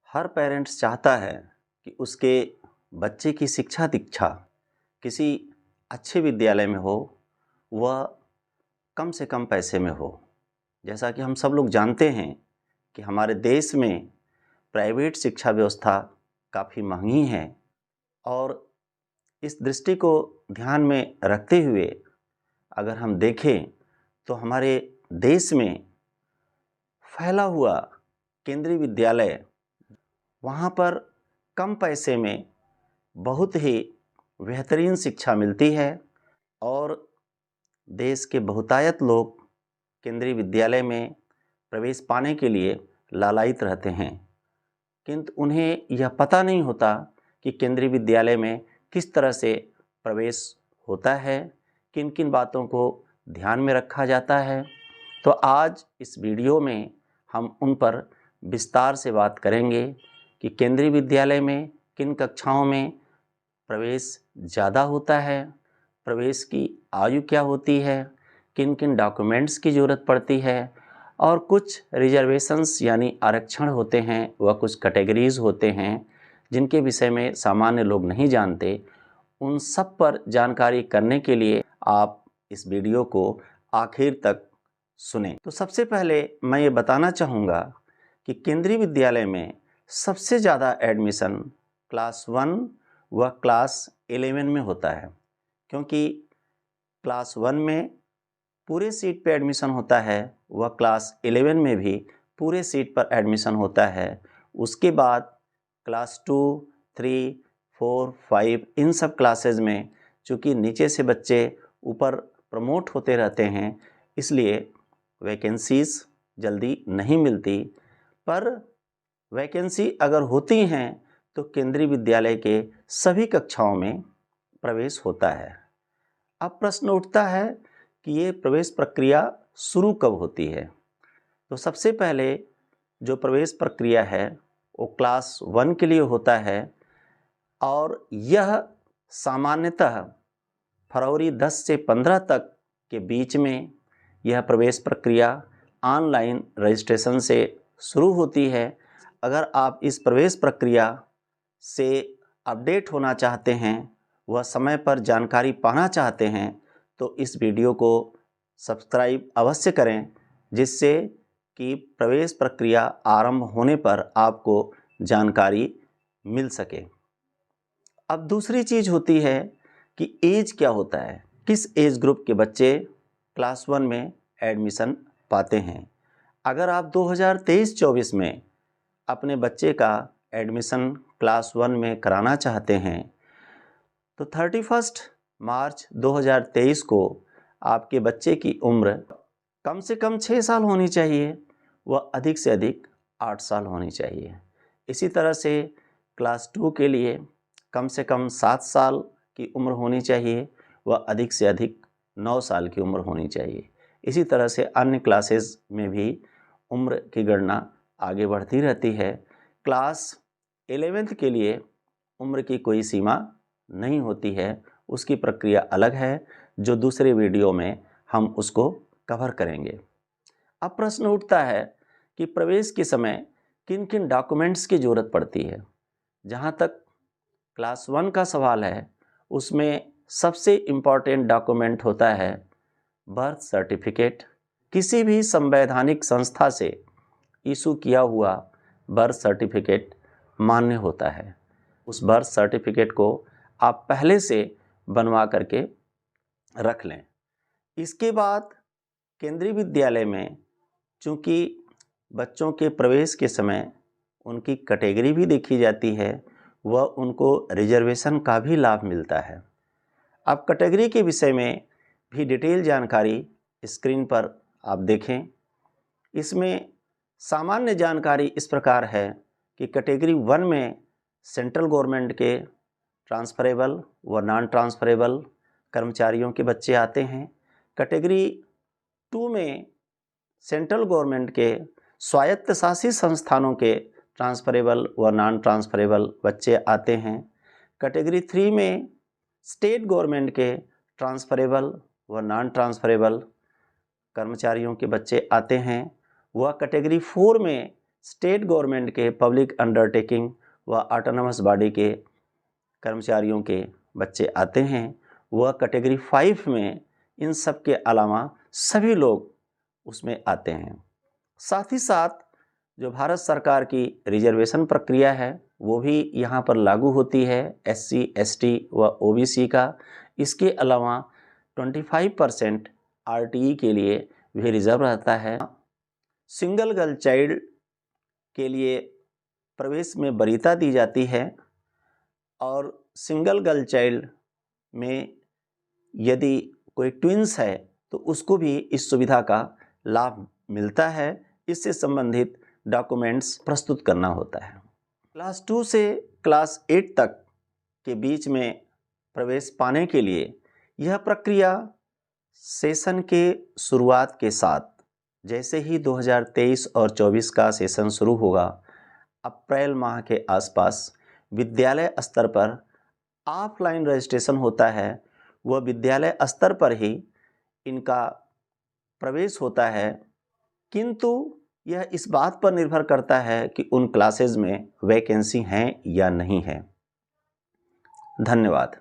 हर parents चाहता है कि उसके बच्चे की शिक्षा दीक्षा किसी अच्छे विद्यालय में हो, वह कम से कम पैसे में हो। जैसा कि हम सब लोग जानते हैं कि हमारे देश में प्राइवेट शिक्षा व्यवस्था काफ़ी महंगी है और इस दृष्टि को ध्यान में रखते हुए अगर हम देखें तो हमारे देश में फैला हुआ केंद्रीय विद्यालय, वहाँ पर कम पैसे में बहुत ही बेहतरीन शिक्षा मिलती है और देश के बहुतायत लोग केंद्रीय विद्यालय में प्रवेश पाने के लिए लालायित रहते हैं, किंतु उन्हें यह पता नहीं होता कि केंद्रीय विद्यालय में किस तरह से प्रवेश होता है, किन किन बातों को ध्यान में रखा जाता है। तो आज इस वीडियो में हम उन पर विस्तार से बात करेंगे कि केंद्रीय विद्यालय में किन कक्षाओं में प्रवेश ज़्यादा होता है, प्रवेश की आयु क्या होती है, किन किन डॉक्यूमेंट्स की ज़रूरत पड़ती है और कुछ रिजर्वेशंस यानी आरक्षण होते हैं, वह कुछ कैटेगरीज़ होते हैं जिनके विषय में सामान्य लोग नहीं जानते। उन सब पर जानकारी करने के लिए आप इस वीडियो को आखिर तक सुनें। तो सबसे पहले मैं ये बताना चाहूँगा कि केंद्रीय विद्यालय में सबसे ज़्यादा एडमिशन क्लास 1 व क्लास 11 में होता है, क्योंकि क्लास 1 में पूरे सीट पर एडमिशन होता है, वह क्लास 11 में भी पूरे सीट पर एडमिशन होता है। उसके बाद क्लास 2, 3, 4, 5 इन सब क्लासेज में चूँकि नीचे से बच्चे ऊपर प्रमोट होते रहते हैं, इसलिए वैकेंसीज़ जल्दी नहीं मिलती, पर वैकेंसी अगर होती हैं तो केंद्रीय विद्यालय के सभी कक्षाओं में प्रवेश होता है। अब प्रश्न उठता है कि ये प्रवेश प्रक्रिया शुरू कब होती है। तो सबसे पहले जो प्रवेश प्रक्रिया है वो क्लास 1 के लिए होता है और यह सामान्यतः फरवरी 10 से 15 तक के बीच में यह प्रवेश प्रक्रिया ऑनलाइन रजिस्ट्रेशन से शुरू होती है। अगर आप इस प्रवेश प्रक्रिया से अपडेट होना चाहते हैं, वह समय पर जानकारी पाना चाहते हैं, तो इस वीडियो को सब्सक्राइब अवश्य करें, जिससे कि प्रवेश प्रक्रिया आरंभ होने पर आपको जानकारी मिल सके। अब दूसरी चीज़ होती है कि एज क्या होता है, किस एज ग्रुप के बच्चे क्लास 1 में एडमिशन पाते हैं। अगर आप 2023-24 में अपने बच्चे का एडमिशन क्लास 1 में कराना चाहते हैं तो 31 मार्च 2023 को आपके बच्चे की उम्र कम से कम 6 साल होनी चाहिए, वह अधिक से अधिक 8 साल होनी चाहिए। इसी तरह से क्लास 2 के लिए कम से कम 7 साल की उम्र होनी चाहिए, वह अधिक से अधिक 9 साल की उम्र होनी चाहिए। इसी तरह से अन्य क्लासेस में भी उम्र की गणना आगे बढ़ती रहती है। क्लास 11th के लिए उम्र की कोई सीमा नहीं होती है, उसकी प्रक्रिया अलग है, जो दूसरे वीडियो में हम उसको कवर करेंगे। अब प्रश्न उठता है कि प्रवेश के समय किन किन डॉक्यूमेंट्स की ज़रूरत पड़ती है। जहाँ तक क्लास 1 का सवाल है, उसमें सबसे इम्पॉर्टेंट डॉक्यूमेंट होता है बर्थ सर्टिफिकेट। किसी भी संवैधानिक संस्था से इशू किया हुआ बर्थ सर्टिफिकेट मान्य होता है। उस बर्थ सर्टिफिकेट को आप पहले से बनवा करके रख लें। इसके बाद केंद्रीय विद्यालय में चूँकि बच्चों के प्रवेश के समय उनकी कैटेगरी भी देखी जाती है, वह उनको रिजर्वेशन का भी लाभ मिलता है। अब कैटेगरी के विषय में भी डिटेल जानकारी स्क्रीन पर आप देखें। इसमें सामान्य जानकारी इस प्रकार है कि कैटेगरी 1 में सेंट्रल गवर्नमेंट के ट्रांसफरेबल व नॉन ट्रांसफरेबल कर्मचारियों के बच्चे आते हैं। कैटेगरी 2 में सेंट्रल गवर्नमेंट के स्वायत्तशासी संस्थानों के ट्रांसफरेबल व नॉन ट्रांसफरेबल बच्चे आते हैं। कैटेगरी 3 में स्टेट गवर्नमेंट के ट्रांसफरेबल व नॉन ट्रांसफरेबल कर्मचारियों के बच्चे आते हैं। वह कैटेगरी 4 में स्टेट गवर्नमेंट के पब्लिक अंडरटेकिंग व ऑटोनमस बॉडी के कर्मचारियों के बच्चे आते हैं। वह कैटेगरी 5 में इन सब के अलावा सभी लोग उसमें आते हैं। साथ ही साथ जो भारत सरकार की रिजर्वेशन प्रक्रिया है वो भी यहाँ पर लागू होती है SC, ST व OBC का। इसके अलावा 25% RTE के लिए भी रिजर्व रहता है। सिंगल गर्ल चाइल्ड के लिए प्रवेश में वरीयता दी जाती है और सिंगल गर्ल चाइल्ड में यदि कोई ट्विंस है तो उसको भी इस सुविधा का लाभ मिलता है। इससे संबंधित डॉक्यूमेंट्स प्रस्तुत करना होता है। क्लास 2 से क्लास 8 तक के बीच में प्रवेश पाने के लिए यह प्रक्रिया सेशन के शुरुआत के साथ, जैसे ही 2023 और 24 का सेशन शुरू होगा, अप्रैल माह के आसपास विद्यालय स्तर पर ऑफलाइन रजिस्ट्रेशन होता है। वह विद्यालय स्तर पर ही इनका प्रवेश होता है, किंतु यह इस बात पर निर्भर करता है कि उन क्लासेज में वैकेंसी हैं या नहीं है। धन्यवाद।